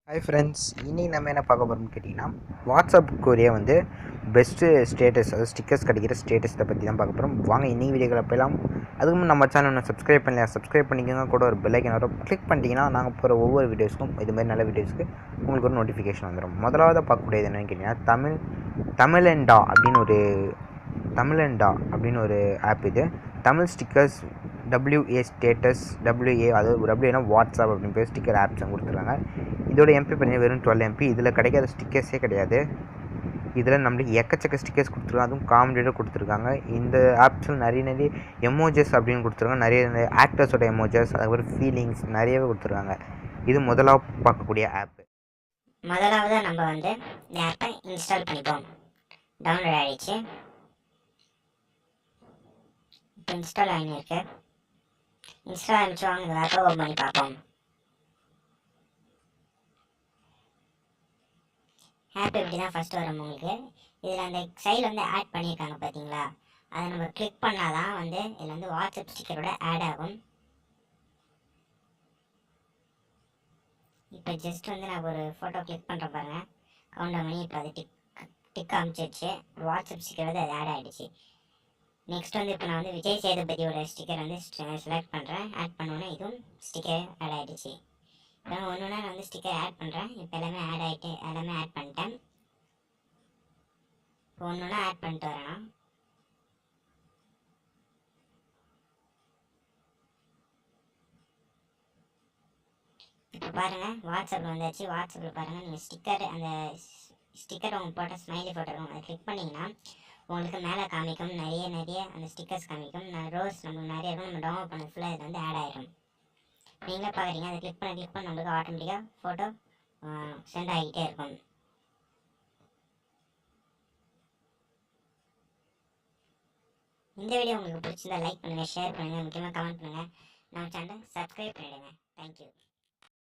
Hi friends, இன்றைக்கி நம்ம என்ன பார்க்க போகிறோம்னு கேட்டிங்கன்னா, வாட்ஸ்அப்புக்குரிய பெஸ்ட்டு ஸ்டேட்டஸ், அதாவது ஸ்டிக்கர்ஸ் கிடைக்கிற ஸ்டேட்டஸை பற்றி தான் பார்க்க போகிறோம். வாங்க இன்றைக்கி வீடியோக்களை போயலாம். அதுக்கு முன்னாடி நம்ம சேனல் ஒன்று சப்ஸ்கிரைப் பண்ணலையா, சப்ஸ்கிரைப் பண்ணிக்கோங்க. கூட ஒரு பெல் ஐக்கன் வரும், கிளிக் பண்ணிட்டீங்கன்னா நாங்கள் போகிற ஒவ்வொரு வீடியோஸ்க்கும் இதுமாதிரி நல்ல வீடியோஸ்க்கு உங்களுக்கு ஒரு நோட்டிஃபிகேஷன் வந்துடும். முதலாவது பார்க்கக்கூடியது என்னென்னு கேட்டிங்கன்னா, தமிழெண்டா அப்படின்னு ஒரு ஆப். இது Tamil stickers WA status, WA அதாவது WAனா வாட்ஸ்அப் அப்படின்னு பேர் ஸ்டிக்கர் ஆப்ஸ் கொடுத்துருக்காங்க. இதோட எம்பி பார்த்தீங்கன்னா வெறும் 12 MP. இதில் கிடைக்காத ஸ்டிக்கர்ஸே கிடையாது. இதில் நம்மளுக்கு எக்கச்சக்க ஸ்டிக்கர்ஸ் கொடுத்துருக்காங்க, அதுவும் காமெடியோட கொடுத்துருக்காங்க. இந்த ஆப்ஸில் நிறைய எமோஜஸ் அப்படின்னு கொடுத்துருக்காங்க, நிறைய ஆக்டர்ஸோட எமோஜஸ், அதுக்கப்புறம் ஃபீலிங்ஸ் நிறையவே கொடுத்துருக்காங்க. இது முதலாவது பார்க்கக்கூடிய ஆப். முதலாவது நம்ம இந்த ஆப்பை இன்ஸ்டால் பண்ணிப்போம். டவுன்லோட் ஆகிடுச்சு, இப்போ இன்ஸ்டால் ஆகிருக்கு. இன்ஸ்டால் ஆகிடுச்சு, வாங்க இந்த ஆப்பை ஓப்பன் பண்ணி பார்ப்போம். ஆப் இப்படி தான் ஃபஸ்ட்டு வரும் உங்களுக்கு. இதில் அந்த சைடில் ஆட் பண்ணியிருக்காங்க பார்த்தீங்களா, அதை நம்ம கிளிக் பண்ணால் தான் இதில் வாட்ஸ்அப் ஸ்டிக்கரோட ஆட் ஆகும். இப்போ ஜஸ்ட் நான் ஒரு ஃபோட்டோ கிளிக் பண்ணுறேன் பாருங்கள், கவுண்ட் பண்ணி இப்போ அது டிக் அமைச்சிருச்சு. வாட்ஸ்அப் ஸ்டிக்கர் அது ஆட் ஆகிடுச்சு. நெக்ஸ்ட் இப்போ நான் விஜய் சேதுபதியோட ஸ்டிக்கர் செலக்ட் பண்ணுறேன். ஆட் பண்ணோன்னே இதுவும் ஸ்டிக்கர் ஆட் ஆகிடுச்சு. இப்போ ஒன்று நான் ஸ்டிக்கர் ஆட் பண்ணுறேன். இப்போ எல்லாமே ஆட் பண்ணிட்டேன். இப்போ ஒன்று ஆட் பண்ணிட்டு வரேன். இப்போ பாருங்கள், வாட்ஸ்அப்பில் வந்தாச்சு. வாட்ஸ்அப்பில் பாருங்கள், நீங்கள் அந்த ஸ்டிக்கர் உங்கள் போட்ட ஸ்மைலி ஃபோட்டோ இருக்கும், அதை கிளிக் பண்ணிங்கன்னா உங்களுக்கு மேலே காமிக்கும், நிறைய அந்த ஸ்டிக்கர்ஸ் காமிக்கும். ரோஸ் நம்மளுக்கு நிறைய இருக்கும். நம்ம டவுன்லோட் பண்ண ஃபுல்லாக இது ஆட் ஆகிடும். நீங்களே பார்க்குறீங்க, அதை கிளிக் பண்ண நம்மளுக்கு ஆட்டோமேட்டிக்காக ஃபோட்டோ சென்ட் ஆகிட்டே இருக்கும். இந்த வீடியோ உங்களுக்கு பிடிச்சிருந்தா லைக் பண்ணுங்கள், ஷேர் பண்ணுங்கள், முக்கியமாக கமெண்ட் பண்ணுங்கள். நம்ம சேனலை சப்ஸ்கிரைப் பண்ணிவிடுங்க. தேங்க்யூ.